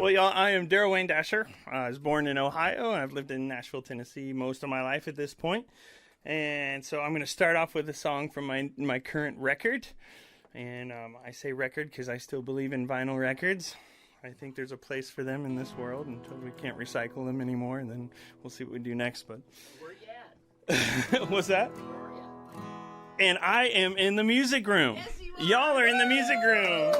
Well, y'all, I am Daryl Wayne Dasher. I was born in Ohio, and I've lived in Nashville, Tennessee most of my life at this point. And so I'm going to start off with a song from my current record. And I say record because I still believe in vinyl records. I think there's a place for them in this world until we can't recycle them anymore, and then we'll see what we do next. But where you at? What's that? Where are you? And I am in the music room. Yes, you are. Y'all are in the music room.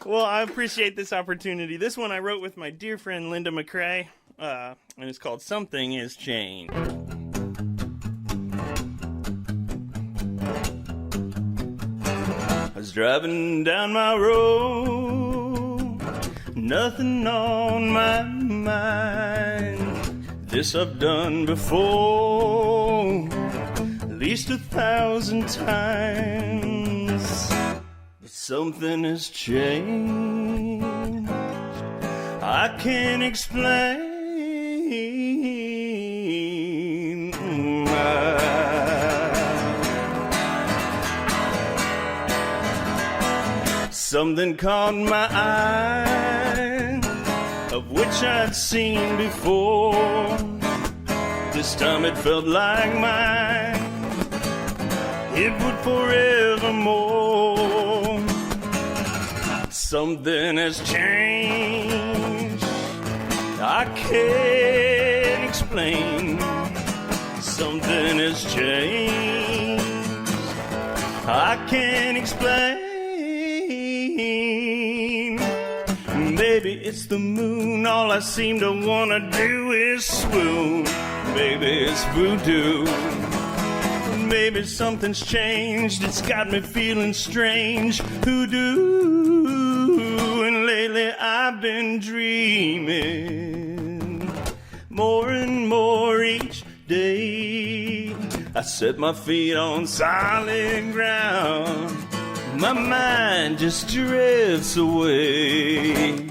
Well, I appreciate this opportunity. This one I wrote with my dear friend Linda McCrae, and it's called Something Has Changed. I was driving down my road, nothing on my mind. This I've done before, at least 1,000 times. But something has changed, I can't explain. Something caught my eye, of which I'd seen before. This time it felt like mine, it would forevermore. Something has changed, I can't explain. Something has changed, I can't explain. Maybe it's the moon, all I seem to wanna do is swoon. Maybe it's voodoo, maybe something's changed, it's got me feeling strange. Hoodoo, and lately I've been dreaming more and more each day. I set my feet on solid ground, my mind just drifts away.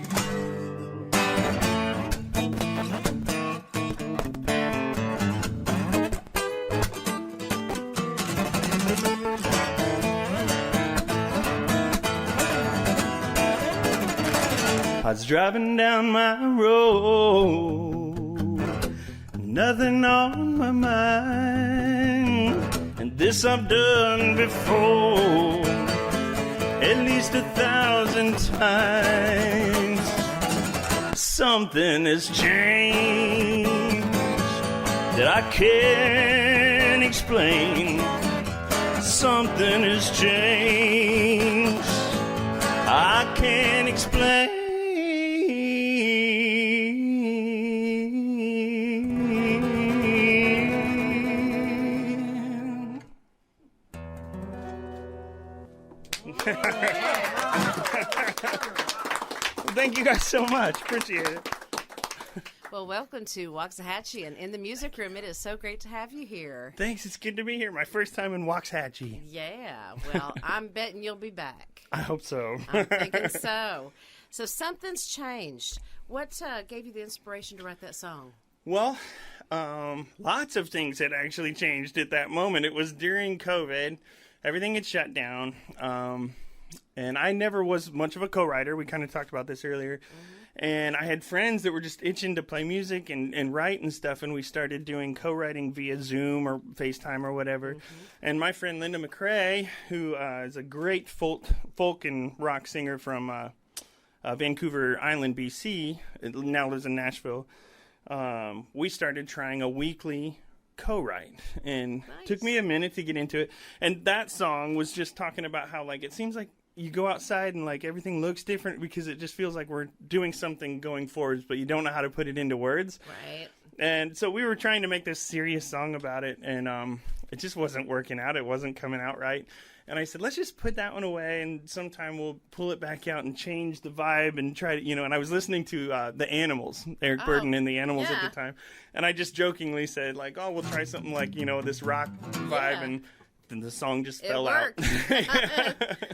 I was driving down my road, nothing on my mind, and this I've done before, at least 1,000 times. Something has changed that I can't explain. Something has changed, I can't explain. Thank you guys so much. Appreciate it. Well, welcome to Waxahachie and in the music room. It is so great to have you here. Thanks. It's good to be here. My first time in Waxahachie. Yeah. Well, I'm betting you'll be back. I hope so. I'm thinking so. So something's changed. What gave you the inspiration to write that song? Well, lots of things had actually changed at that moment. It was during COVID. Everything had shut down. And I never was much of a co-writer. We kind of talked about this earlier. Mm-hmm. And I had friends that were just itching to play music and write and stuff. And we started doing co-writing via Zoom or FaceTime or whatever. Mm-hmm. And my friend Linda McCrae, who is a great folk and rock singer from Vancouver Island, BC, now lives in Nashville, we started trying a weekly co-write, and nice. Took me a minute to get into it. And that song was just talking about how, like, it seems like you go outside and, like, everything looks different because it just feels like we're doing something going forwards, but you don't know how to put it into words. Right. And so we were trying to make this serious song about it, and it just wasn't working out. It wasn't coming out right. And I said, let's just put that one away, and sometime we'll pull it back out and change the vibe and try to, and I was listening to The Animals, Eric Burdon and The Animals at the time. And I just jokingly said, like, oh, we'll try something like, this rock vibe, and then the song just fell out.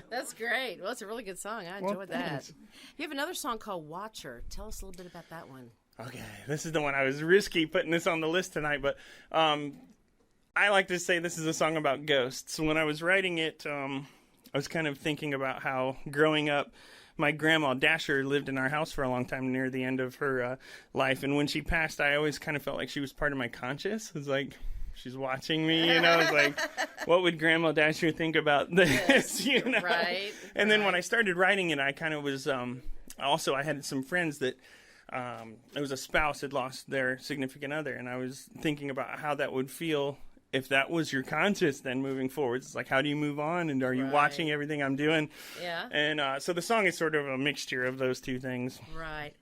That's great. Well, it's a really good song. I enjoyed that. You have another song called Watcher. Tell us a little bit about that one. Okay, this is the one. I was risky putting this on the list tonight, but I like to say this is a song about ghosts. When I was writing it, I was kind of thinking about how growing up, my grandma Dasher lived in our house for a long time near the end of her life, and when she passed, I always kind of felt like she was part of my conscious. It was like she's watching me, you know. It's like, what would Grandma Dasher think about this, Yes, you know? right. And then when I started writing it, I kind of was also I had some friends that it was a spouse had lost their significant other, and I was thinking about how that would feel if that was your conscious then moving forward. It's like, how do you move on, and are you watching everything I'm doing? Yeah. And so the song is sort of a mixture of those two things. Right.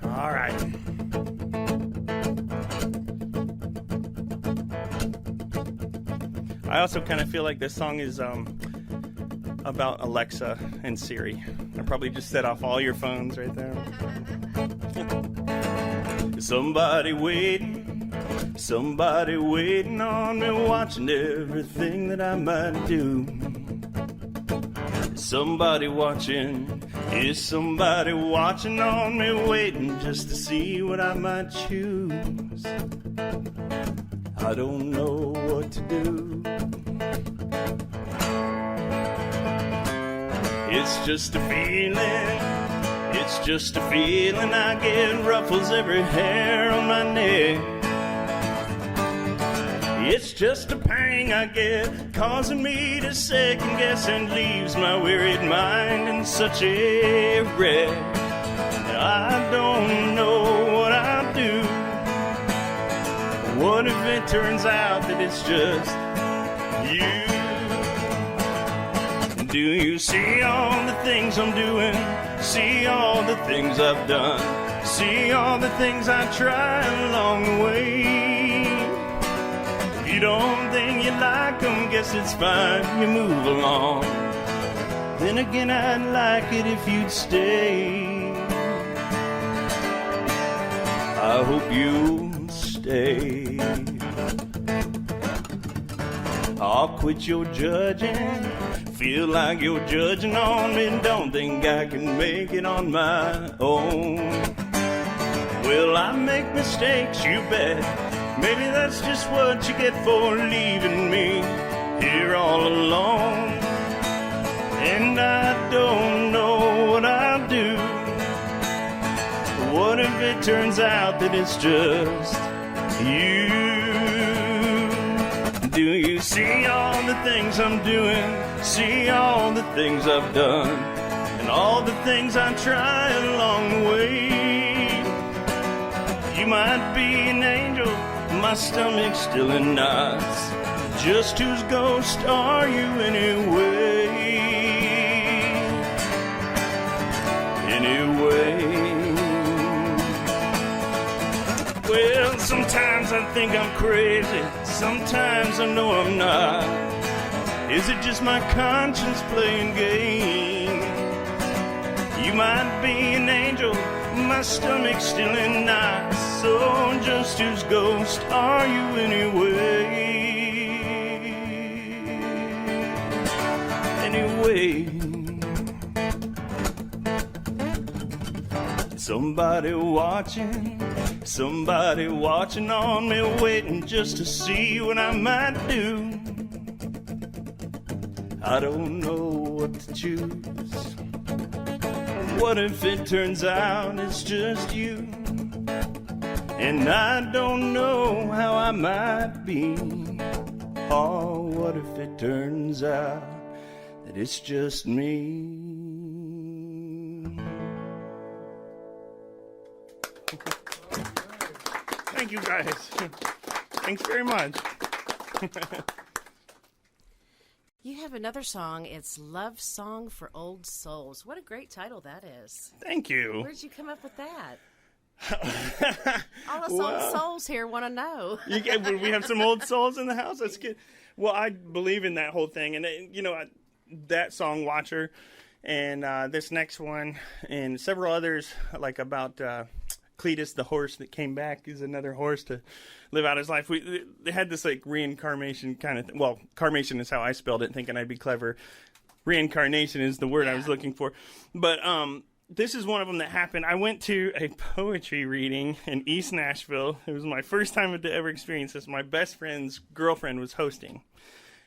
All right. I also kind of feel like this song is about Alexa and Siri. I probably just set off all your phones right there. Somebody waiting on me, watching everything that I might do. Somebody watching, is somebody watching on me, waiting just to see what I might choose. I don't know what to do. It's just a feeling, it's just a feeling. I get ruffles every hair on my neck. It's just a pang I get, causing me to second guess, and leaves my wearied mind in such a wreck. I don't know what I'll do. What if it turns out that it's just you? Do you see all the things I'm doing? See all the things I've done? See all the things I tried along the way? If you don't think you like them, guess it's fine, you move along. Then again, I'd like it if you'd stay. I hope you'll stay. I'll quit your judging. Feel like you're judging on me, don't think I can make it on my own. Well, I make mistakes, you bet. Maybe that's just what you get for leaving me here all alone. And I don't know what I'll do. What if it turns out that it's just you? Do you see all the things I'm doing? See all the things I've done? And all the things I tried along the way? You might be an angel, my stomach's still in knots. Just whose ghost are you anyway? Well, sometimes I think I'm crazy, sometimes I know I'm not. Is it just my conscience playing game? You might be an angel, my stomach's still in knots. So just whose ghost are you anyway? Anyway, somebody watching on me, waiting just to see what I might do. I don't know what to choose. What if it turns out it's just you? And I don't know how I might be. Oh, what if it turns out that it's just me? Thank you, guys. Thanks very much. You have another song. It's Love Song for Old Souls. What a great title that is. Thank you. Where did you come up with that? All us old souls here want to know. We have some old souls in the house. That's good. Well, I believe in that whole thing. And, that song, Watcher, and this next one, and several others, like about Cletus, the horse that came back, is another horse to live out his life. They had this like reincarnation kind of thing. Well, carmation is how I spelled it, thinking I'd be clever. Reincarnation is the word I was looking for. But this is one of them that happened. I went to a poetry reading in East Nashville. It was my first time to ever experience this. My best friend's girlfriend was hosting.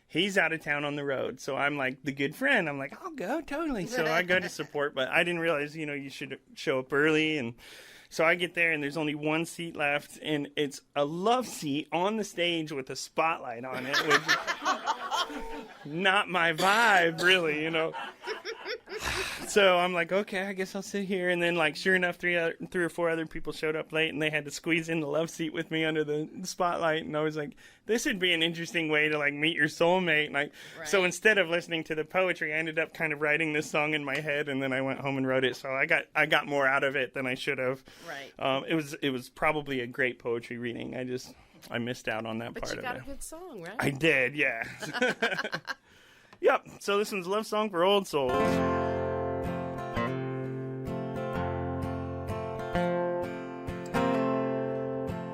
he's out of town on the road. So I'm like the good friend. I'm like, I'll go, totally. So I go to support, but I didn't realize, you should show up early. And so I get there and there's only one seat left, and it's a love seat on the stage with a spotlight on it, which is not my vibe, really, So I'm like, okay, I guess I'll sit here. And then, like, sure enough, three or four other people showed up late, and they had to squeeze in the love seat with me under the spotlight. And I was like, this would be an interesting way to, like, meet your soulmate. And So instead of listening to the poetry, I ended up kind of writing this song in my head, and then I went home and wrote it. So I got more out of it than I should have. Right. It was probably a great poetry reading. I missed out on that part of it. But you got a good song, right? I did, yeah. Yep. So this one's Love Song for Old Souls.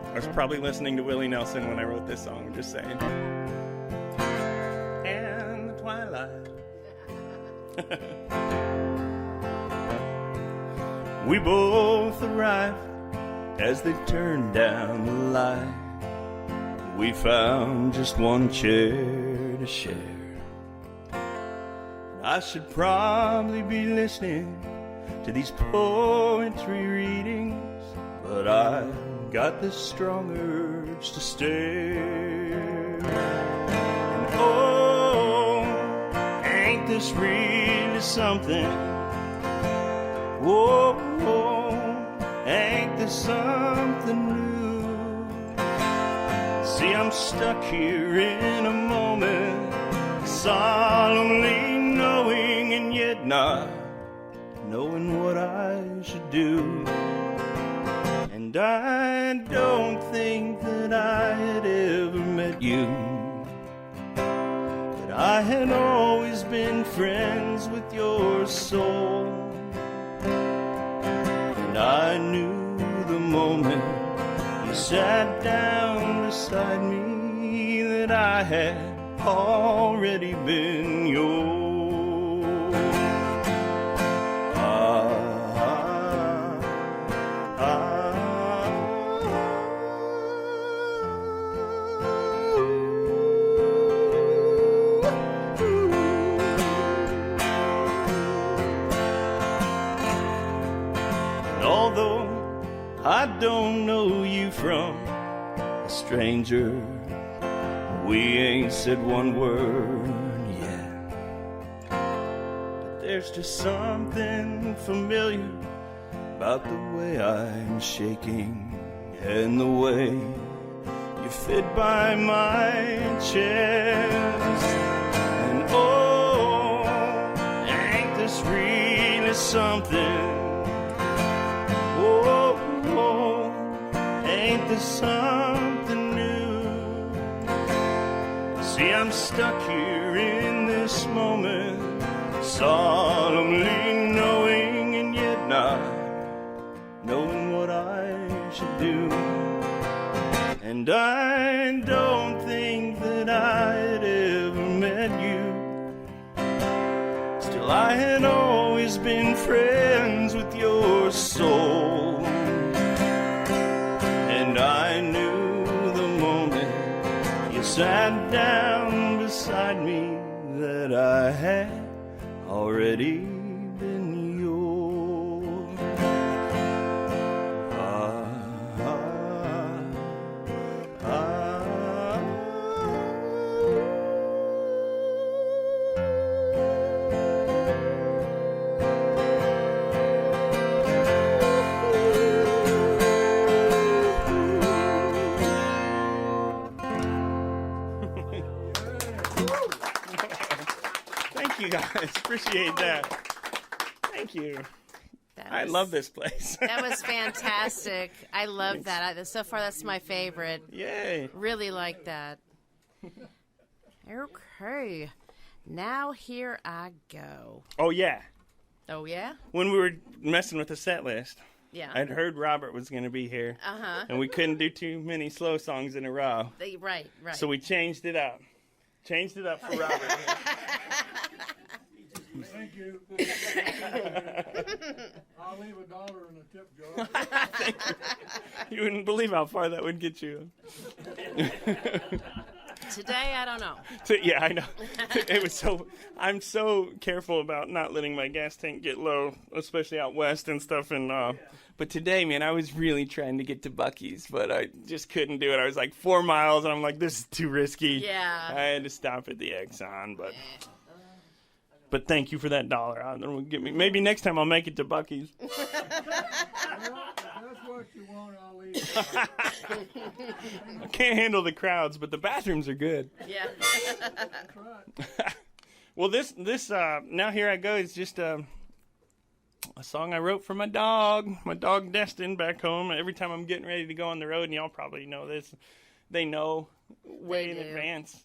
I was probably listening to Willie Nelson when I wrote this song, I'm just saying. And the twilight. We both arrived as they turned down the light. We found just one chair to share. I should probably be listening to these poetry readings, but I got this strong urge to stare. And oh, ain't this really something? Whoa, ain't this something new? See, I'm stuck here in a moment, solemnly knowing and yet not knowing what I should do. And I don't think that I had ever met you, that I had always been friends with your soul. And I knew the moment you sat down beside me that I had already been yours. And although I don't know you from a stranger, we ain't said one word yet, but there's just something familiar about the way I'm shaking and the way you fit by my chest. And oh, ain't this really something? Oh, ain't this something new? See, I'm stuck here in this moment, solemnly knowing and yet not knowing what I should do. And I don't think that I had ever met you. Still, I had always been friends with your soul. And I knew the moment you sat down beside me that I had already been yours. Thank you guys. Appreciate that. Thank you. I love this place. That was fantastic. I love that. So far, that's my favorite. Yay. Really like that. Okay. Now here I go. Oh, yeah. Oh, yeah? When we were messing with the set list, Yeah. I'd heard Robert was going to be here. Uh-huh. And we couldn't do too many slow songs in a row. Right. So we changed it up. Changed it up for Robert. Thank you. I'll leave $1 in a tip jar. You wouldn't believe how far that would get you. Today, I don't know. Yeah, I know. It was so. I'm so careful about not letting my gas tank get low, especially out west and stuff. And but today, man, I was really trying to get to Buc-ee's, but I just couldn't do it. I was like 4 miles, and I'm like, this is too risky. Yeah. I had to stop at the Exxon, but. But thank you for that $1. Get me. Maybe next time I'll make it to Buc-ee's. That's what you want, I'll eat. I can't handle the crowds, but the bathrooms are good. Yeah. That's right. Well, this Now Here I Go is just a song I wrote for my dog Destin back home. Every time I'm getting ready to go on the road, and y'all probably know this, they know way in advance.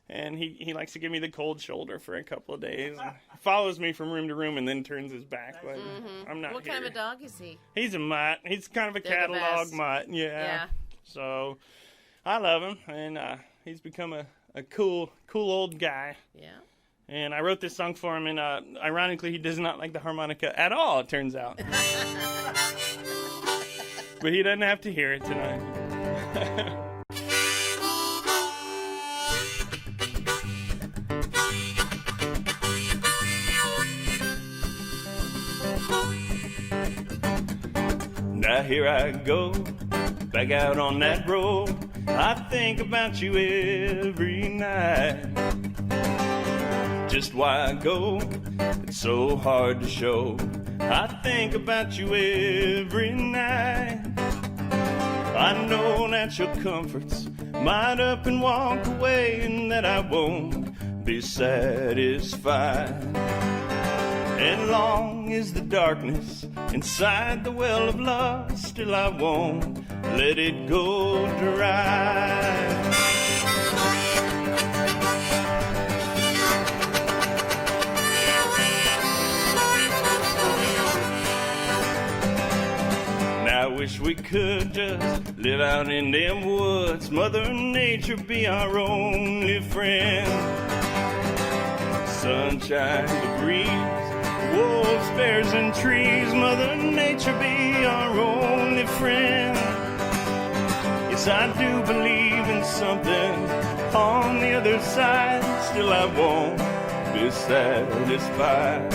And he likes to give me the cold shoulder for a couple of days. And follows me from room to room and then turns his back. Like, I'm not What here. kind of a dog is he? He's a mutt. He's kind of a They're the catalog best. mutt. Yeah. So I love him, and he's become a cool old guy. Yeah. And I wrote this song for him, and ironically, he does not like the harmonica at all, it turns out. But he doesn't have to hear it tonight. Now here I go, back out on that road. I think about you every night. Just why I go, it's so hard to show. I think about you every night. I know that your comforts might up and walk away, and that I won't be satisfied. And long as the darkness inside the well of love, still I won't let it go dry. Now I wish we could just live out in them woods, Mother Nature be our only friend. Sunshine, the breeze, wolves, bears, and trees, Mother Nature be our only friend. Yes, I do believe in something on the other side, still I won't be satisfied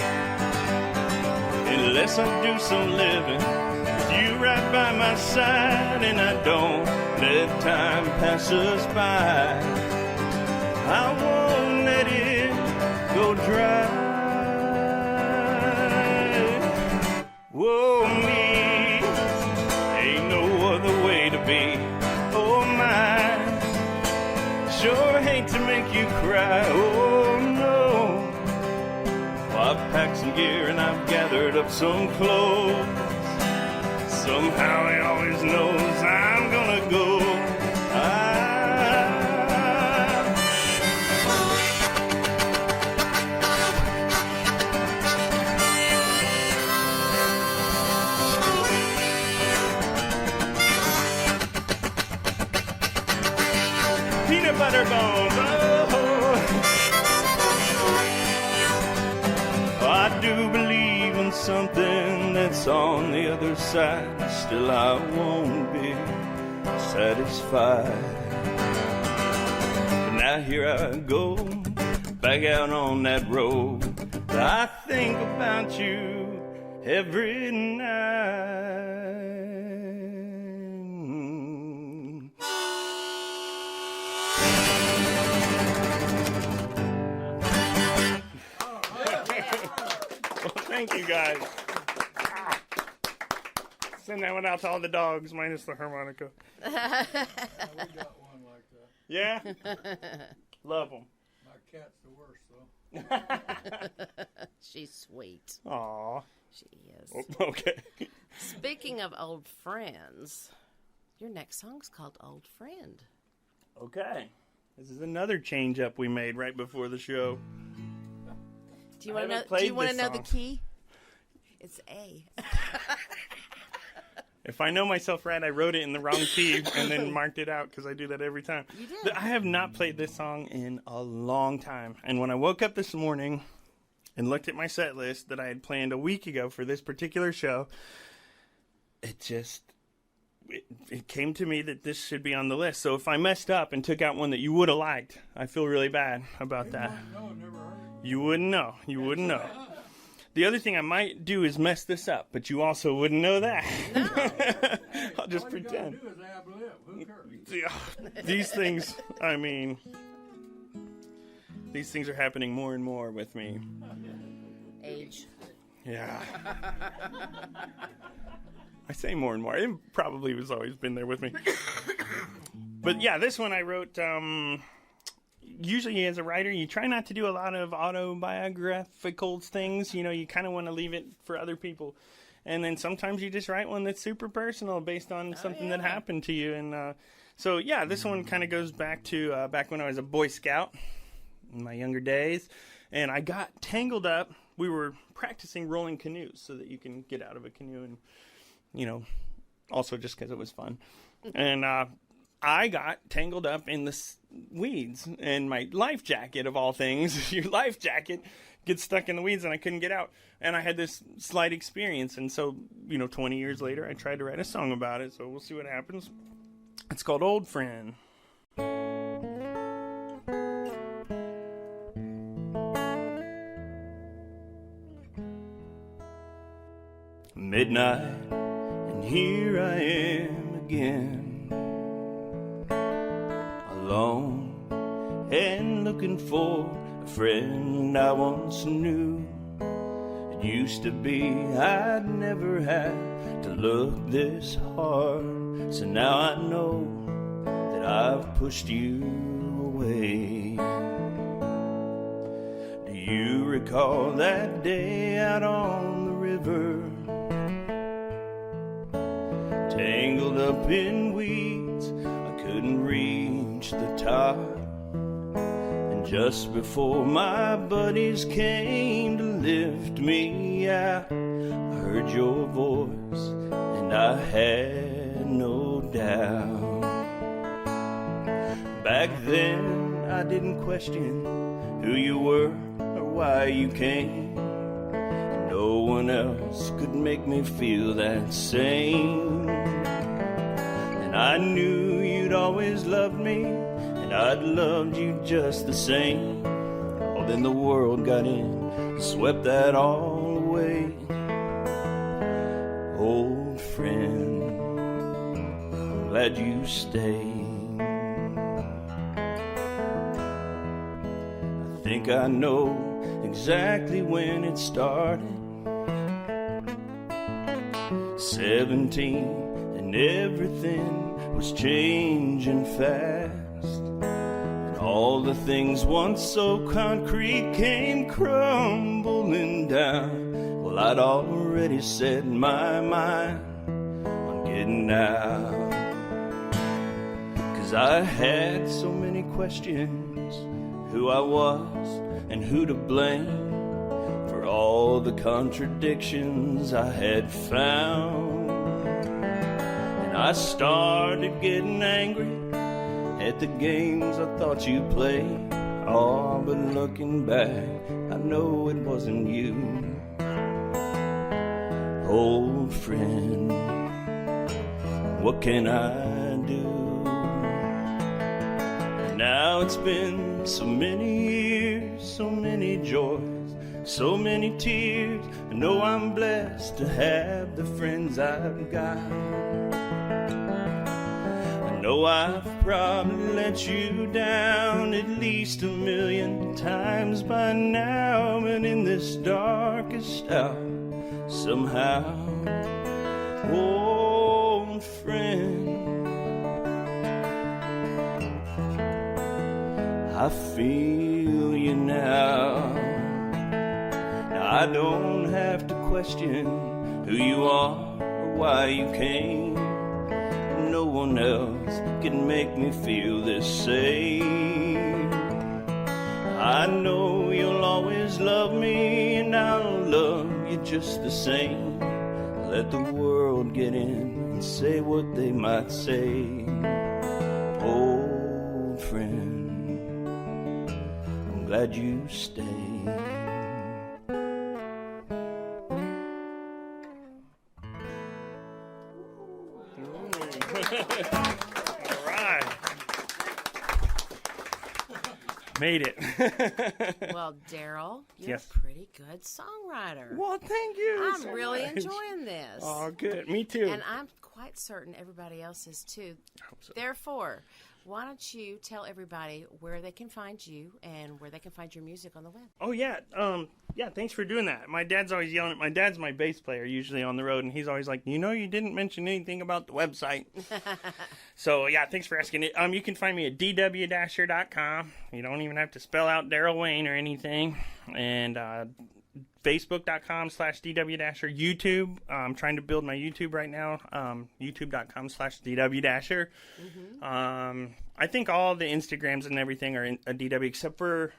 unless I do some living with you right by my side, and I don't let time pass us by. I won't let it go dry. Whoa, me, ain't no other way to be. Oh, my, sure hate to make you cry. Oh, no. Well, I've packed some gear and I've gathered up some clothes. Somehow he always knows I'm gonna go. Peanut butter bones, oh, I do believe in something that's on the other side, still I won't be satisfied. But now here I go, back out on that road. I think about you every night. Thank you, guys. Send that one out to all the dogs, minus the harmonica. We got one like that. Yeah? Love them. My cat's the worst, though. She's sweet. Aw. She is. Oh, okay. Speaking of old friends, your next song's called Old Friend. Okay. This is another change up we made right before the show. Do you I want to know? haven't Do you played want to this know the song. key? It's A. If I know myself right, I wrote it in the wrong key and then marked it out because I do that every time. You did. I have not played this song in a long time. And when I woke up this morning and looked at my set list that I had planned a week ago for this particular show, it just it came to me that this should be on the list. So if I messed up and took out one that you would have liked, I feel really bad about that. No, never heard it. You wouldn't know. You wouldn't know. The other thing I might do is mess this up, but you also wouldn't know that. I'll just All pretend. you gotta do is ad lib. Who cares? Yeah, these things, I mean, these things are happening more and more with me. Age. Yeah. I say more and more. It probably has always been there with me. But yeah, this one I wrote, usually as a writer, you try not to do a lot of autobiographical things. You know, you kind of want to leave it for other people. And then sometimes you just write one that's super personal based on something that happened to you. And so, yeah, this one kind of goes back to back when I was a Boy Scout in my younger days. And I got tangled up. We were practicing rolling canoes so that you can get out of a canoe and, you know, also just because it was fun. And I got tangled up in the weeds, and my life jacket, of all things, your life jacket gets stuck in the weeds, and I couldn't get out. And I had this slight experience, and so, 20 years later, I tried to write a song about it, so we'll see what happens. It's called Old Friend. Midnight, and here I am again, alone and looking for a friend I once knew. It used to be I'd never had to look this hard, so now I know that I've pushed you away. Do you recall that day out on the river, tangled up in weeds, I couldn't reach the top? And just before my buddies came to lift me out, I heard your voice and I had no doubt. Back then I didn't question who you were or why you came. No one else could make me feel that same. And I knew you'd always loved me, and I'd loved you just the same. Oh, then the world got in and swept that all away. Old friend, I'm glad you stayed. I think I know exactly when it started. 17, and everything was changing fast, and all the things once so concrete came crumbling down. Well, I'd already set my mind on getting out, 'cause I had so many questions, who I was and who to blame for all the contradictions I had found. And I started getting angry at the games I thought you played. Oh, but looking back, I know it wasn't you. Old friend, what can I do? Now it's been so many years, so many joys, so many tears. I know I'm blessed to have the friends I've got. I know I've probably let you down at least 1,000,000 times by now, but in this darkest hour, somehow, old friend, I feel you now. Now I don't have to question who you are or why you came. No one else can make me feel this same. I know you'll always love me, and I'll love you just the same. Let the world get in and say what they might say. Old friend, I'm glad you stayed. All right. Made it. Well, Daryl, you're Yes. a pretty good songwriter. Well, thank you. I'm so really much. enjoying this. Oh, good. Me too. And I'm quite certain everybody else is too. hope so. Therefore, why don't you tell everybody where they can find you and where they can find your music on the web? Oh, yeah. Yeah, thanks for doing that. My dad's always yelling at my dad's my bass player usually on the road, and he's always like, you didn't mention anything about the website. So, yeah, thanks for asking it. You can find me at dwdasher.com. You don't even have to spell out Daryl Wayne or anything. And Facebook.com/DWDasher. YouTube. I'm trying to build my YouTube right now. YouTube.com/DWDasher. I think all the Instagrams and everything are a DW except for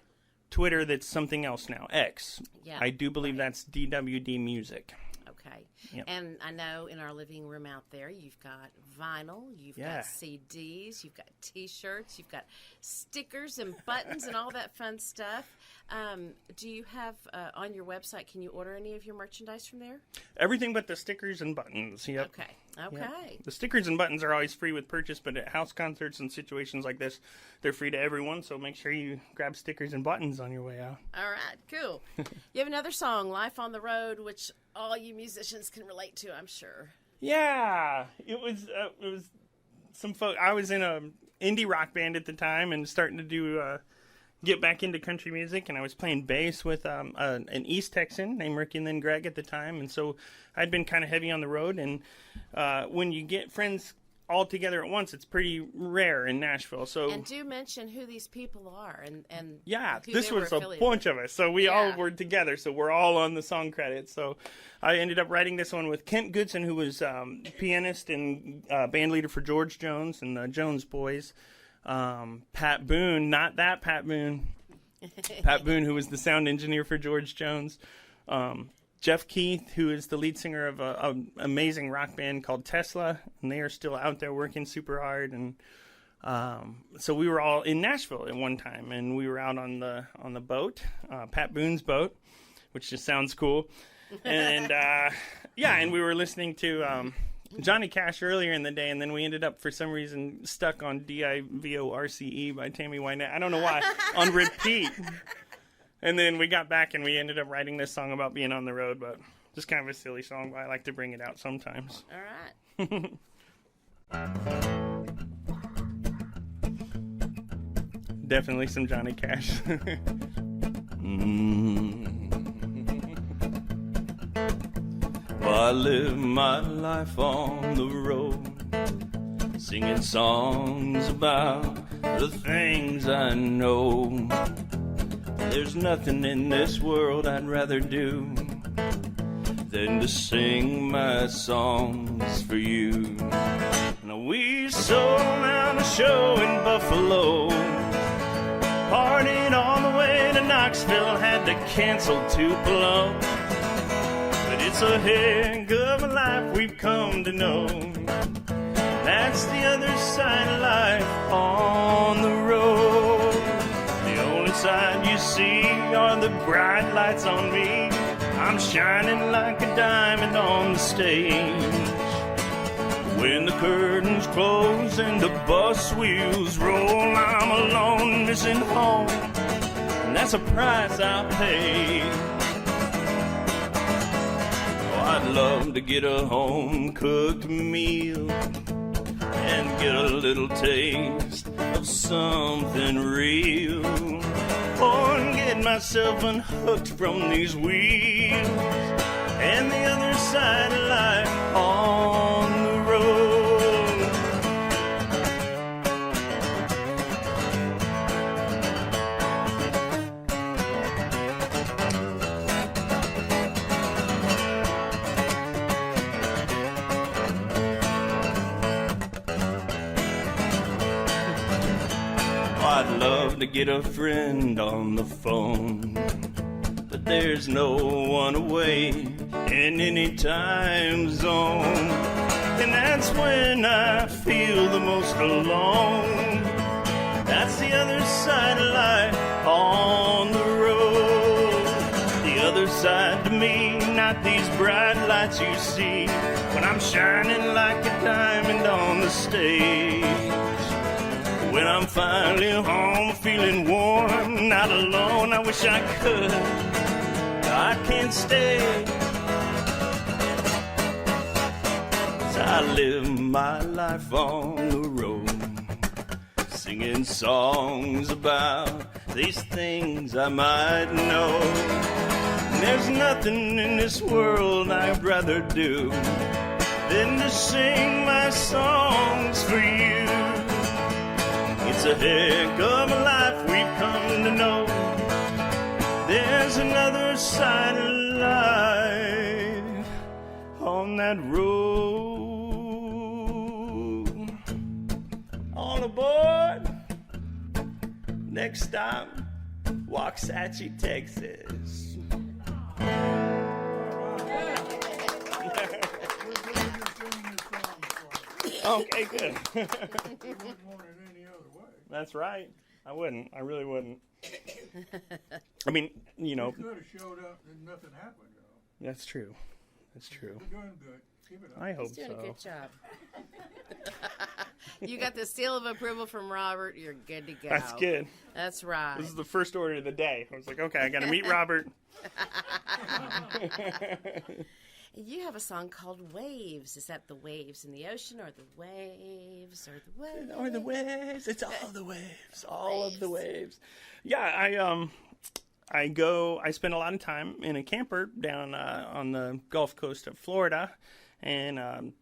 Twitter. That's something else now. X. Yeah. I do believe that's DWD Music. Okay. Yep. And I know in our living room out there, you've got vinyl, you've got CDs, you've got T-shirts, you've got stickers and buttons and all that fun stuff. Do you have, on your website, can you order any of your merchandise from there? Everything but the stickers and buttons. Yep. Okay. Yep. The stickers and buttons are always free with purchase, but at house concerts and situations like this, they're free to everyone, so make sure you grab stickers and buttons on your way out. All right, cool. You have another song, Life on the Road, which all you musicians can relate to, I'm sure. Yeah, it was some folk. I was in a indie rock band at the time and starting to do get back into country music, and I was playing bass with an East Texan named Ricky and then Greg at the time, and so I'd been kind of heavy on the road, and when you get friends all together at once, it's pretty rare in Nashville. So and do mention who these people are and yeah, who this they were was a affiliated bunch with. of us, so we all were together, so we're all on the song credits. So I ended up writing this one with Kent Goodson, who was pianist and band leader for George Jones and the Jones Boys. Pat Boone, not that Pat Boone. Pat Boone, who was the sound engineer for George Jones. Jeff Keith, who is the lead singer of an amazing rock band called Tesla, and they are still out there working super hard. And so we were all in Nashville at one time, and we were out on the boat, Pat Boone's boat, which just sounds cool. And and we were listening to Johnny Cash earlier in the day, and then we ended up for some reason stuck on DIVORCE by Tammy Wynette. I don't know why, on repeat. And then we got back and we ended up writing this song about being on the road, but just kind of a silly song, but I like to bring it out sometimes. All right. Definitely some Johnny Cash. Well, I live my life on the road, singing songs about the things I know. There's nothing in this world I'd rather do than to sing my songs for you. Now we sold out a show in Buffalo, partied all the way to Knoxville, had to cancel Tupelo. But it's a heck of a life we've come to know. That's the other side of life on the road. The only side you see are the bright lights on me. I'm shining like a diamond on the stage. When the curtains close and the bus wheels roll, I'm alone missing home, and that's a price I'll pay. Oh, I'd love to get a home-cooked meal and get a little taste of something real, or get myself unhooked from these wheels and the other side of life on the road. I'd love to get a friend on the phone, but there's no one away in any time zone. And that's when I feel the most alone. That's the other side of life on the road. The other side to me, not these bright lights you see when I'm shining like a diamond on the stage. When I'm finally home feeling warm, not alone, I wish I could, I can't stay. 'Cause I live my life on the road, singing songs about these things I might know. And there's nothing in this world I'd rather do than to sing my songs for you. It's a heck of a life we've come to know. There's another side of life on that road. All aboard. Next stop, Waxahachie, Texas. Okay, good. You wouldn't want it any other way. That's right. I wouldn't. I really wouldn't. I mean, you know. You could have showed up and nothing happened, though. That's true. That's true. You're doing good. Keep it up. I hope He's doing so. a good job. You got the seal of approval from Robert. You're good to go. That's good. That's right. This is the first order of the day. I was like, okay, I got to meet Robert. You have a song called Waves. Is that the waves in the ocean or the waves or the waves? Or the waves. It's all the waves. All of the waves. Yeah, I spend a lot of time in a camper down on the Gulf Coast of Florida. And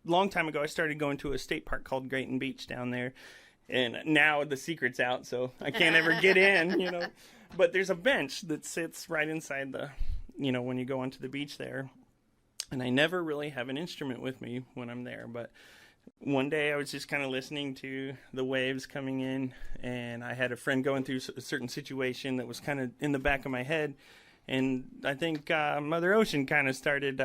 long time ago, I started going to a state park called Grayton Beach down there. And now the secret's out, so I can't ever get in, you know. But there's a bench that sits right inside the, you know, when you go onto the beach there. And I never really have an instrument with me when I'm there. But one day I was just kind of listening to the waves coming in. And I had a friend going through a certain situation that was kind of in the back of my head. And I think Mother Ocean kind of started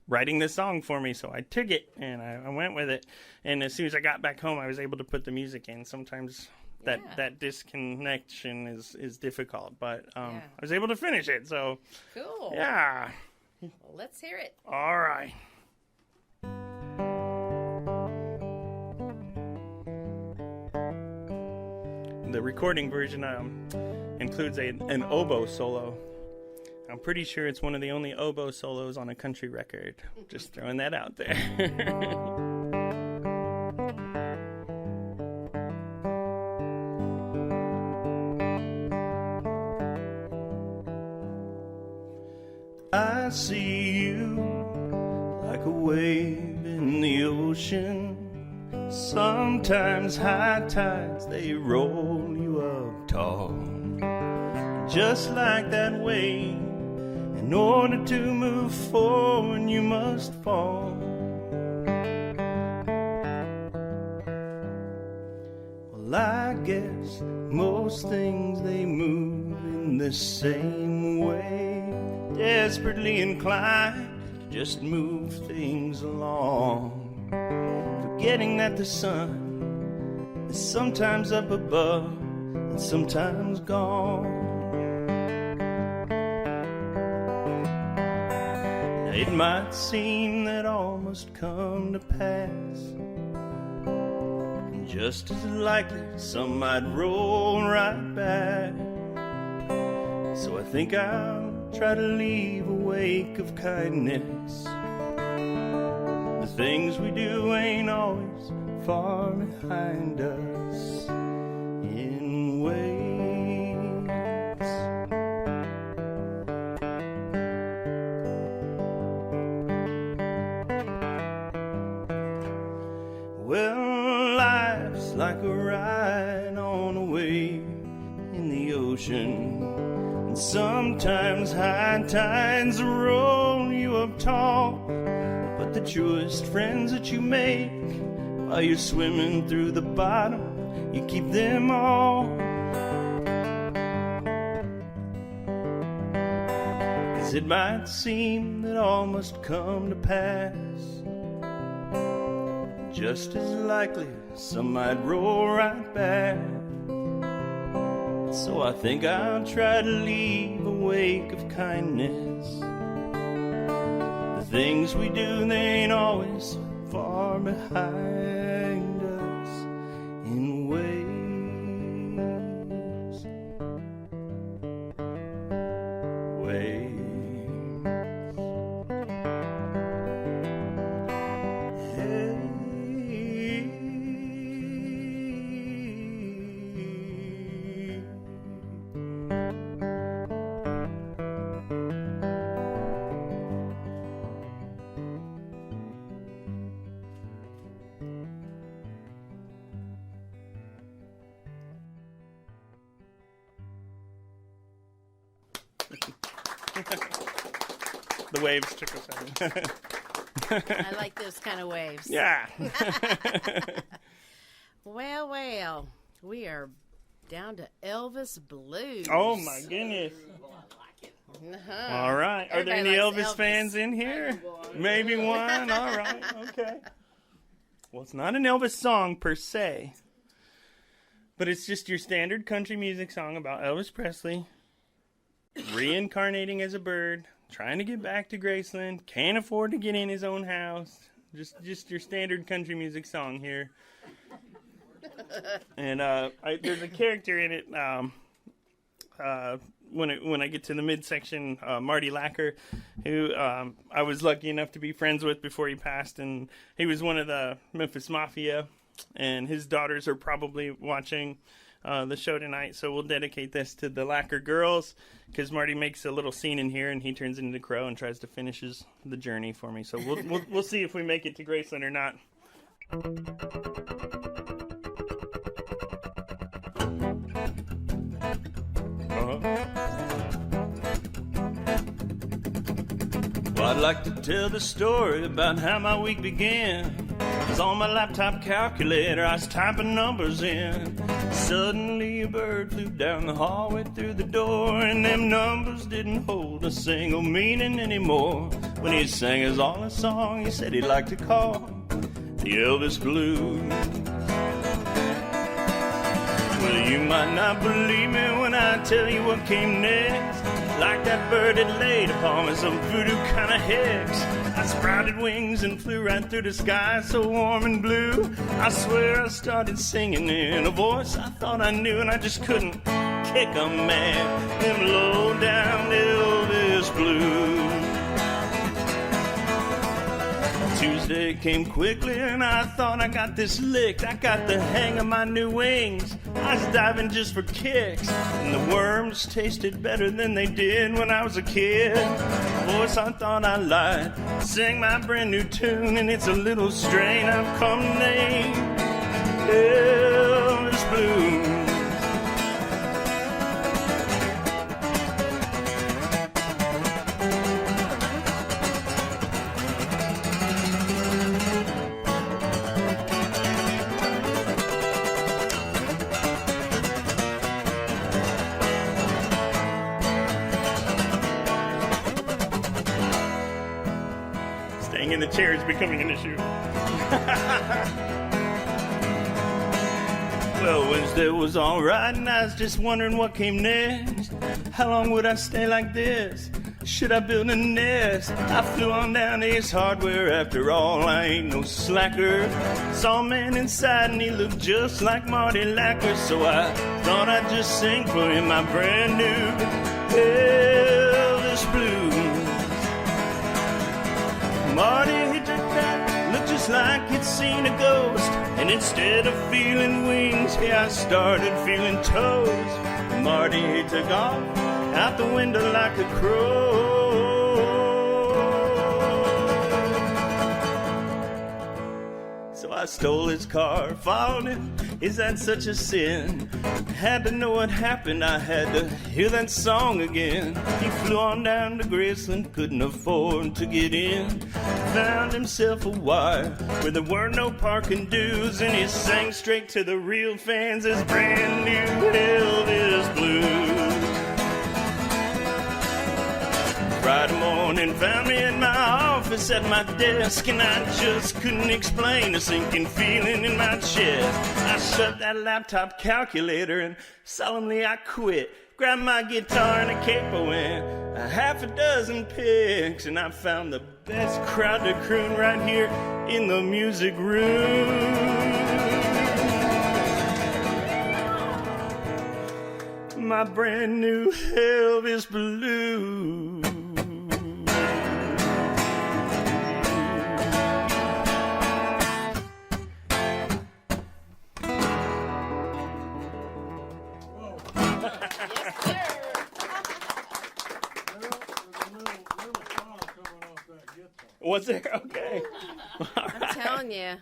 writing this song for me. So I took it and I went with it. And as soon as I got back home, I was able to put the music in. Sometimes that disconnection is difficult. But I was able to finish it. So, Cool. yeah. Well, let's hear it. All right. The recording version includes an oboe solo. I'm pretty sure it's one of the only oboe solos on a country record. Just throwing that out there. I see you like a wave in the ocean. Sometimes high tides, they roll you up tall. Just like that wave, in order to move forward, you must fall. Well, I guess most things, they move in the same way. Desperately inclined to just move things along, forgetting that the sun is sometimes up above and sometimes gone. Now, it might seem that all must come to pass, and just as likely some might roll right back. So I think I'll try to leave a wake of kindness. The things we do ain't always far behind us in ways. Well, life's like a ride on a wave in the ocean. Sometimes high tides roll you up tall, but the truest friends that you make while you're swimming through the bottom, you keep them all. 'Cause it might seem that all must come to pass, just as likely some might roll right back. So I think I'll try to leave a wake of kindness. things we do, they ain't always far behind us in ways. The waves took us out. I like those kind of waves. Yeah. Well, we are down to Elvis Blues. Oh, my goodness. Uh-huh. All right. Are there Everybody any likes Elvis fans in here? Maybe one. All right. Okay. Well, it's not an Elvis song per se, but it's just your standard country music song about Elvis Presley reincarnating as a bird, trying to get back to Graceland, can't afford to get in his own house. Just your standard country music song here. And there's a character in it. When I get to the midsection, Marty Lacker, who I was lucky enough to be friends with before he passed, and he was one of the Memphis Mafia, and his daughters are probably watching the show tonight, so we'll dedicate this to the Lacker girls, because Marty makes a little scene in here, and he turns into Crow and tries to finish the journey for me. So we'll see if we make it to Graceland or not. Well, I'd like to tell the story about how my week began. I was on my laptop calculator, I was typing numbers in. Suddenly a bird flew down the hallway through the door, and them numbers didn't hold a single meaning anymore. When he sang his only song, he said he'd like to call the Elvis Blues. Well, you might not believe me when I tell you what came next. Like that bird that laid upon me some voodoo kind of hex. I sprouted wings and flew right through the sky so warm and blue. I swear I started singing in a voice I thought I knew, and I just couldn't kick 'em, man. Them low down Elvis Blues. Tuesday came quickly and I thought I got this licked. I got the hang of my new wings. I was diving just for kicks, and the worms tasted better than they did when I was a kid. Voice I thought I lied, sing my brand new tune, and it's a little strain I've come to name Elvis Blues. In the chair is becoming an issue. Well, Wednesday was alright, and I was just wondering what came next. How long would I stay like this? Should I build a nest? I flew on down to Ace Hardware, after all, I ain't no slacker. Saw a man inside and he looked just like Marty Lacker, so I thought I'd just sing for him my brand new Elvis Blues. Marty, he took that, looked just like he'd seen a ghost, and instead of feeling wings, I started feeling toes. Marty, he took off out the window like a crow. So I stole his car, followed him. Is that such a sin? Had to know what happened, I had to hear that song again. He flew on down to Graceland, couldn't afford to get in. Found himself a wire where there were no parking dues, and he sang straight to the real fans his brand new Elvis Blues. Friday morning found me in my office at my desk, and I just couldn't explain the sinking feeling in my chest. I shut that laptop calculator and solemnly I quit. Grabbed my guitar and a capo and a half a dozen picks, and I found the best crowd to croon right here in the music room. My brand new Elvis Blue. Was there? Okay. I'm telling you.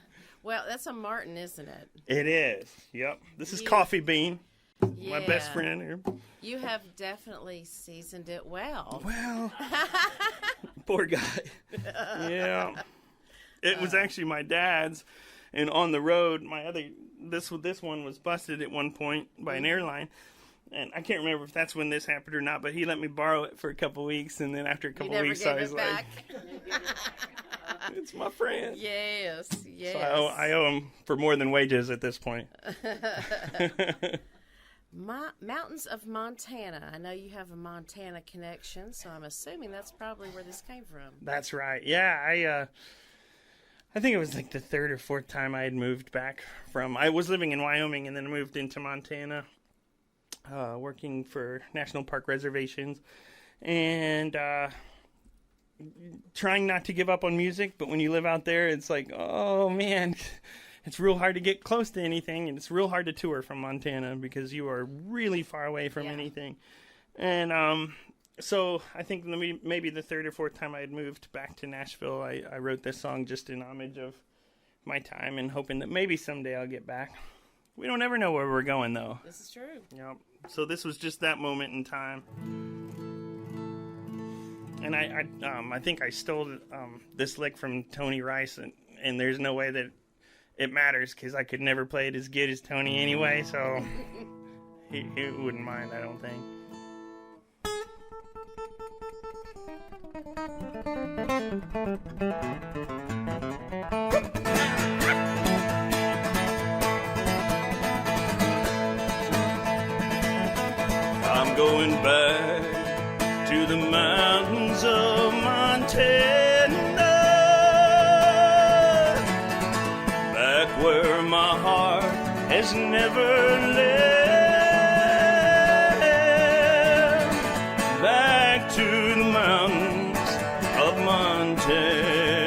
Well, that's a Martin, isn't it? It is. Yep. This is Coffee Bean, my best friend here. You have definitely seasoned it well. Well, poor guy. Yeah. It was actually my dad's, and on the road, this one was busted at one point by an airline. And I can't remember if that's when this happened or not, but he let me borrow it for a couple weeks, and then after a couple weeks, I was like, "It's my friend." Yes, yes. So I owe him for more than wages at this point. Mountains of Montana. I know you have a Montana connection, so I'm assuming that's probably where this came from. That's right. Yeah, I think it was like the third or fourth time I had moved back from. I was living in Wyoming, and then moved into Montana. Working for national park reservations and trying not to give up on music, but when you live out there, it's like, oh man, it's real hard to get close to anything, and it's real hard to tour from Montana because you are really far away from anything. And so I think maybe the third or fourth time I had moved back to Nashville, I wrote this song just in homage of my time and hoping that maybe someday I'll get back. We don't ever know where we're going, though. This is true. Yep. So this was just that moment in time. And I think I stole this lick from Tony Rice, and there's no way that it matters because I could never play it as good as Tony anyway, so he wouldn't mind, I don't think. I'm going back to the mountains of Montana, back where my heart has never left, back to the mountains of Montana.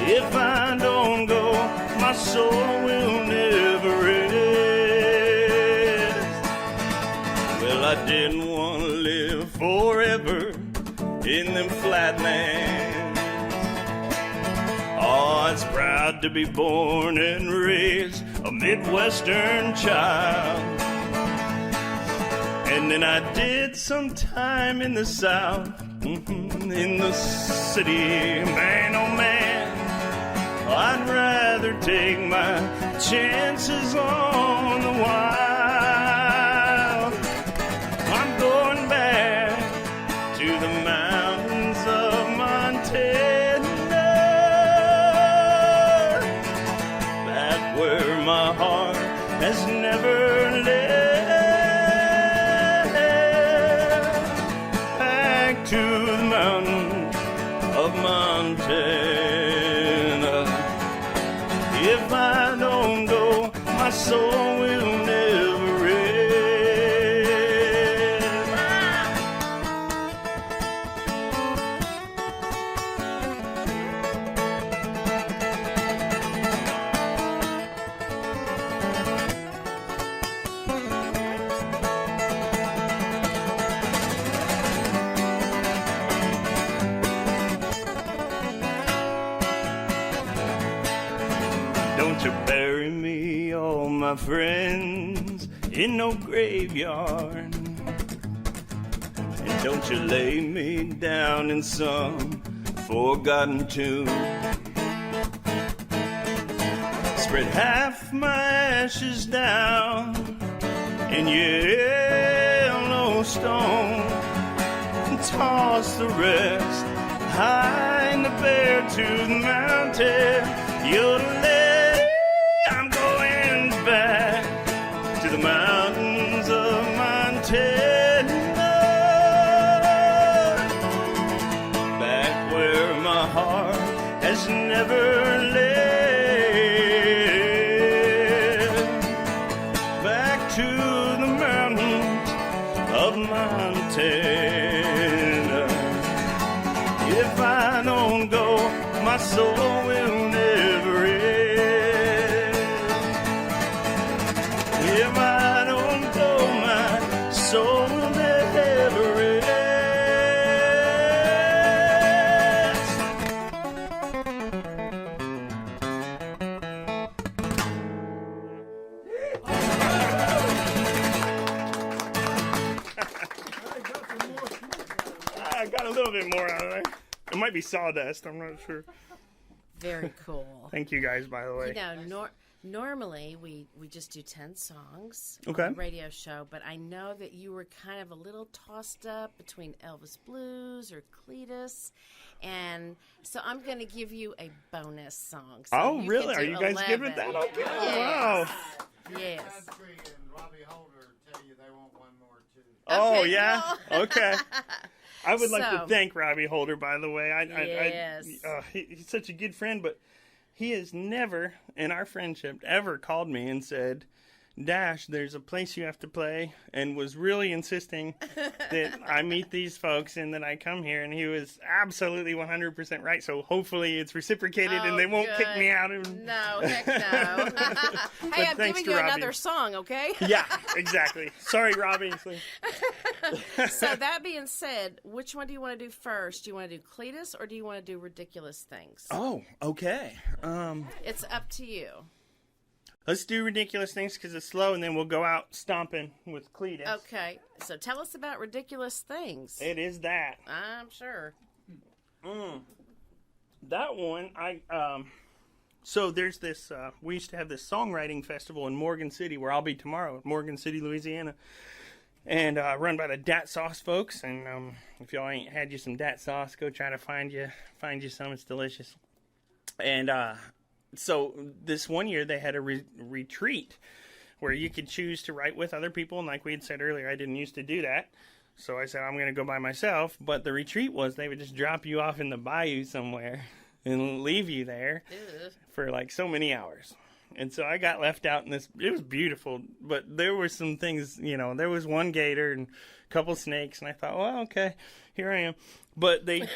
If I don't go, my soul will never rest. I didn't want to live forever in them flatlands. Oh, I was proud to be born and raised a Midwestern child. And then I did some time in the South, in the city. Man, oh man, I'd rather take my chances on the wild. Going back to the mountains of Montana, back where my heart has never left, back to the mountains of Montana. If I don't go, my soul will never rest. Don't you bury me, all my friends, in no graveyard. And don't you lay me down in some forgotten tomb. Spread half my ashes down in Yellowstone and toss the rest high in the bear to the mountain. Yodelay, I'm going back to the mountains of Montana, my heart has never left. Back to the mountains of Montana. If I don't go, my soul will never rest. If I don't go, my soul will never rest. I got a little bit more out of there. It might be sawdust. I'm not sure. Very cool. Thank you guys, by the way. You know, normally we just do 10 songs Okay. on the radio show, but I know that you were kind of a little tossed up between Elvis Blues or Cletus, and so I'm going to give you a bonus song. So Oh, you really? can Are do you guys 11. giving that? Okay. Yes. Wow. Yes. Country and Robbie Holder tell you they want one more too. Oh, Okay, yeah? cool. Okay. I would like to So- thank Robbie Holder, by the way. Yes. He's such a good friend, but he has never, in our friendship, ever called me and said, Dash, there's a place you have to play, and was really insisting that I meet these folks and that I come here, and he was absolutely 100% right, so hopefully it's reciprocated and they won't kick me out. No, heck no. Hey, I'm thanks giving to you Robbie. another song, okay? Yeah, exactly. Sorry, Robbie. So that being said, which one do you want to do first? Do you want to do Cletus or do you want to do Ridiculous Things? Oh, okay. It's up to you. Let's do Ridiculous Things because it's slow, and then we'll go out stomping with Cletus. Okay, so tell us about Ridiculous Things. It is that. I'm sure. That one, so there's this, we used to have this songwriting festival in Morgan City, where I'll be tomorrow, Morgan City, Louisiana, and run by the Dat Sauce folks, and if y'all ain't had you some Dat Sauce, go try to find you some, it's delicious. And, so this one year they had a retreat where you could choose to write with other people. And like we had said earlier, I didn't used to do that. So I said, I'm going to go by myself. But the retreat was they would just drop you off in the bayou somewhere and leave you there for like so many hours. And so I got left out in this. It was beautiful, but there were some things, there was one gator and a couple snakes. And I thought, well, okay, here I am. But they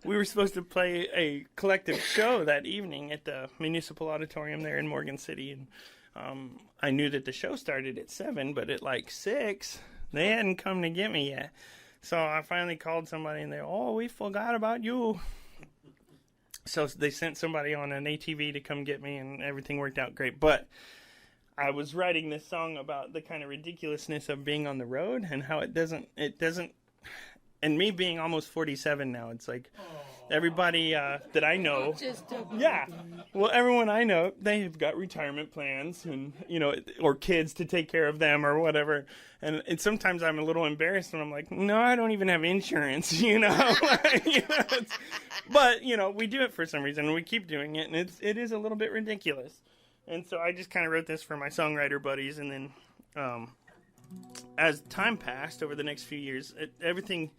we were supposed to play a collective show that evening at the Municipal Auditorium there in Morgan City. And I knew that the show started at 7, but at like 6, they hadn't come to get me yet. So I finally called somebody, and we forgot about you. So they sent somebody on an ATV to come get me, and everything worked out great. But I was writing this song about the kind of ridiculousness of being on the road and how it doesn't, and me being almost 47 now, it's like everybody that I know, everyone I know, they've got retirement plans and, or kids to take care of them or whatever. And sometimes I'm a little embarrassed and I'm like, no, I don't even have insurance, But, we do it for some reason and we keep doing it, and it is a little bit ridiculous. And so I just kind of wrote this for my songwriter buddies, and then as time passed over the next few years, everything,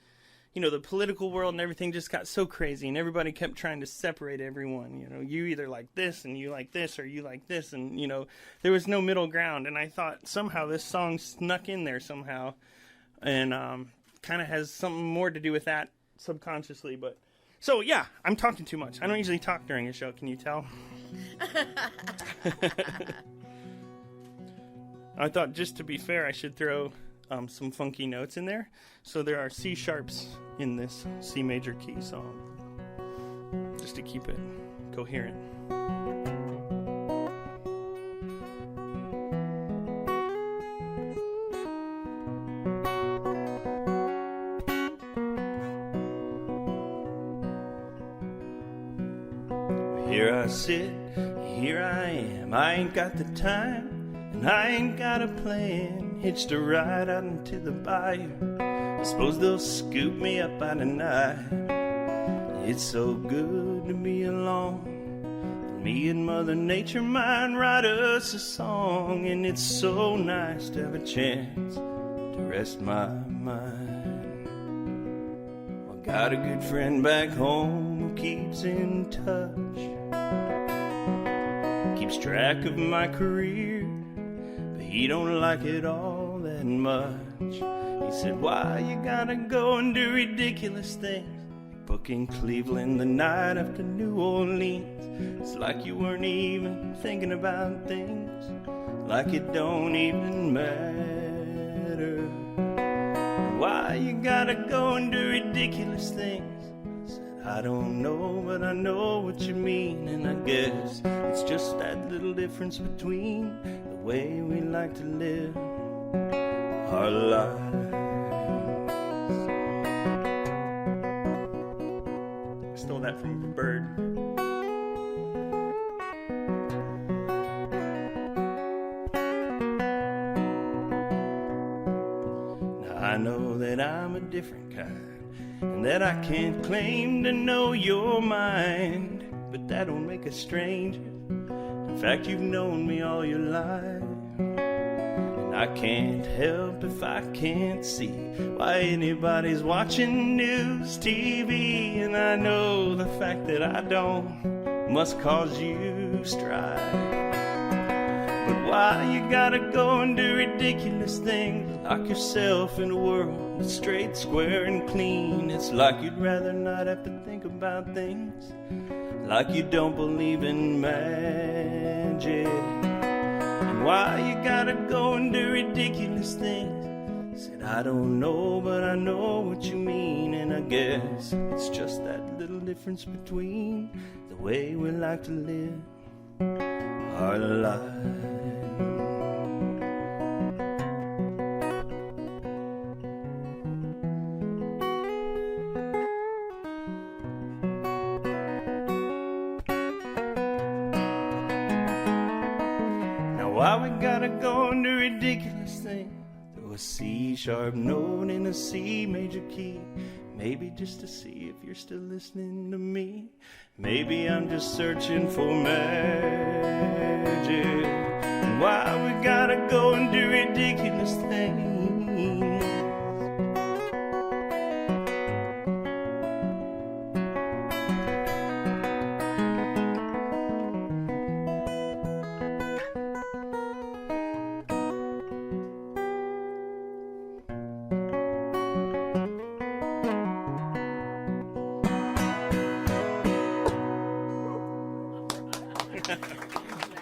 the political world and everything just got so crazy, and everybody kept trying to separate everyone. You either like this and you like this, or you like this, and, there was no middle ground. And I thought somehow this song snuck in there somehow, and kind of has something more to do with that subconsciously. But so, yeah, I'm talking too much. I don't usually talk during a show, can you tell? I thought, just to be fair, I should throw some funky notes in there. So there are C sharps in this C major key song, just to keep it coherent. Here I sit, here I am, I ain't got the time, and I ain't got a plan, hitched a ride out into the bayou. I suppose they'll scoop me up by tonight. It's so good to be alone. Me and Mother Nature might write us a song, and it's so nice to have a chance to rest my mind. Well, Got a good friend back home who keeps in touch, keeps track of my career, but he don't like it all that much. He said, why you gotta go and do ridiculous things, booking Cleveland the night after New Orleans? It's like you weren't even thinking about things, like it don't even matter. Why you gotta go and do ridiculous things? I said, I don't know, but I know what you mean, and I guess it's just that little difference between the way we like to live our lives. I stole that from a bird. I know that I'm a different kind, and that I can't claim to know your mind, but that don't make us strangers. In fact, you've known me all your life, and I can't help if I can't see why anybody's watching news TV, and I know the fact that I don't must cause you strife. But why you gotta go and do ridiculous things, lock yourself in a world that's straight, square, and clean? It's like you'd rather not have to think about things, like you don't believe in magic. And why you gotta go and do ridiculous things? Said, I don't know, but I know what you mean, and I guess it's just that little difference between the way we like to live our lives. Why we gotta go and do ridiculous things? Throw a C-sharp note in a C major key, maybe just to see if you're still listening to me. Maybe I'm just searching for magic. And why we gotta go and do ridiculous things?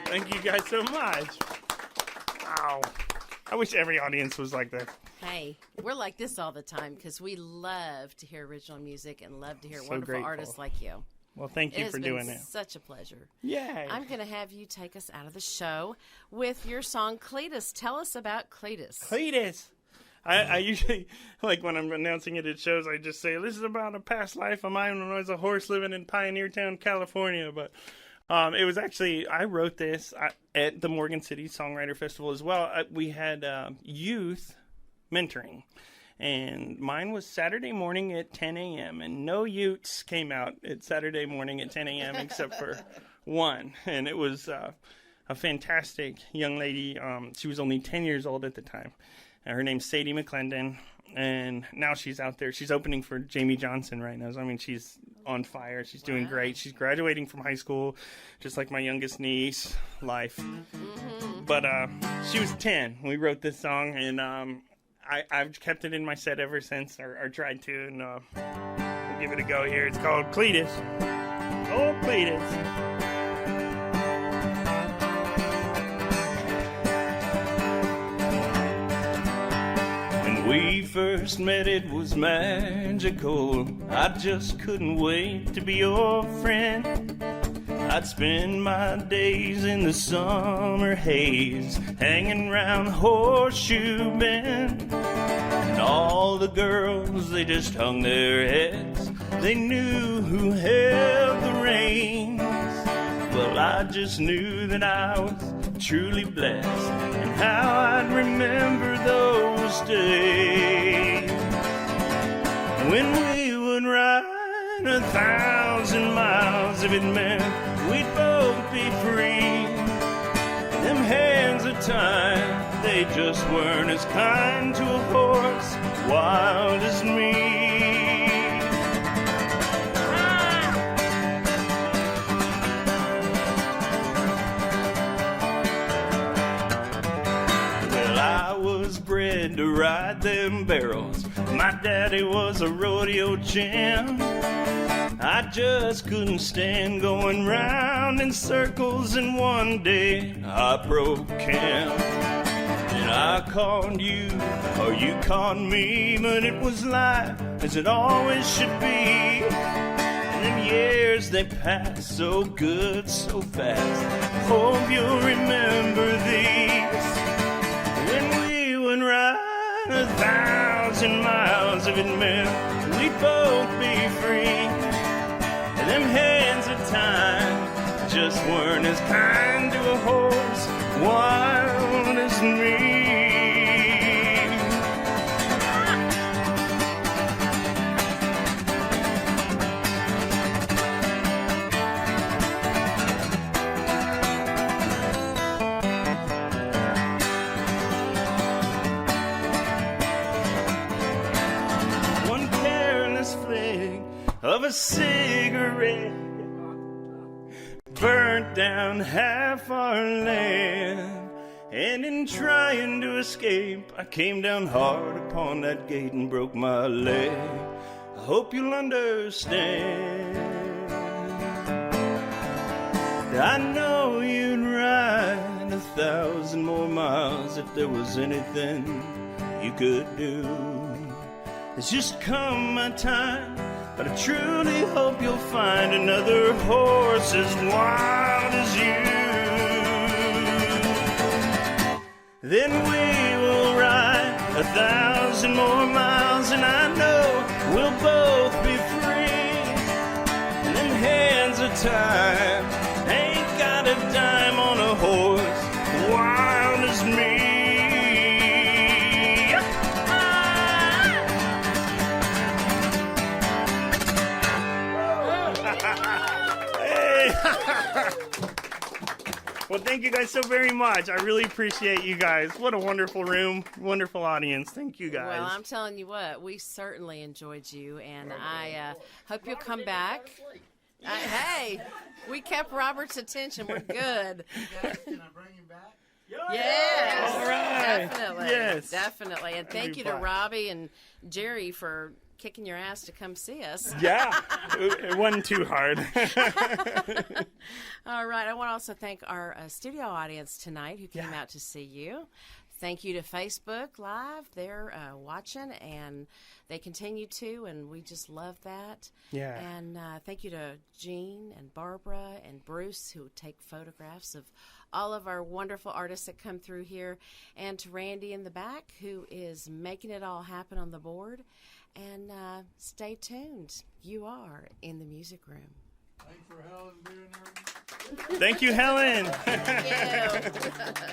Thank you guys so much. Wow. I wish every audience was like that. Hey, we're like this all the time because we love to hear original music and love to hear So wonderful grateful. artists like you. Well, thank you for doing It it. has been such a pleasure. Yay. I'm going to have you take us out of the show with your song Cletus. Tell us about Cletus. Cletus. I usually, like when I'm announcing it at shows, I just say, this is about a past life of mine when I was a horse living in Pioneer Town, California. But it was actually, I wrote this at the Morgan City Songwriter Festival as well. We had youth mentoring, and mine was Saturday morning at 10 a.m., and no Utes came out at Saturday morning at 10 a.m. except for one, and it was a fantastic young lady. She was only 10 years old at the time. Her name's Sadie McClendon, and now she's out there. She's opening for Jamie Johnson right now. So, I mean, she's on fire. She's doing great. She's graduating from high school, just like my youngest niece, Life. But she was 10. We wrote this song, and I've kept it in my set ever since, or tried to, and we'll give it a go here. It's called Cletus. Oh, Cletus. We first met, it was magical. I just couldn't wait to be your friend. I'd spend my days in the summer haze, hanging round Horseshoe Bend. And all the girls, they just hung their heads. They knew who held the reins. Well, I just knew that I was truly blessed, and how I'd remember those days when we would ride 1,000 miles if it meant we'd both be free. Them hands of time, they just weren't as kind to a horse wild as me. had to ride them barrels. My daddy was a rodeo champ. I just couldn't stand going round in circles, and one day I broke camp. And I called you, or you called me, but it was life as it always should be. And them years, they pass so good, so fast. Hope you'll remember these. When we would ride 1,000 miles, if it meant we'd both be free. And them hands of time just weren't as kind to a horse wild as me. One careless flick of a cigarette burnt down half our land. And in trying to escape, I came down hard upon that gate and broke my leg. I hope you'll understand. I know you'd ride 1,000 more miles if there was anything you could do. It's just come my time, but I truly hope you'll find another horse as wild as you. Then we will ride 1,000 more miles, and I know we'll both be free. And them hands of time ain't got a dime on a horse wild as me. Well, thank you guys so very much. I really appreciate you guys. What a wonderful room, wonderful audience. Thank you guys. Well, I'm telling you what, we certainly enjoyed you, and I hope you'll come back. Hey, we kept Robert's attention. We're good. Guys, can I bring him back? Yes. All right. Definitely. Yes. Definitely. And thank you to Robbie and Jerry for kicking your ass to come see us. Yeah, it wasn't too hard. All right. I want to also thank our studio audience tonight who came out to see you. Thank you to Facebook Live. They're watching, and they continue to, and we just love that. Yeah. And thank you to Jean and Barbara and Bruce, who take photographs of all of our wonderful artists that come through here, and to Randy in the back, who is making it all happen on the board. And stay tuned. You are in the music room. Thanks for Helen being there. Thank you, Helen. Thank you.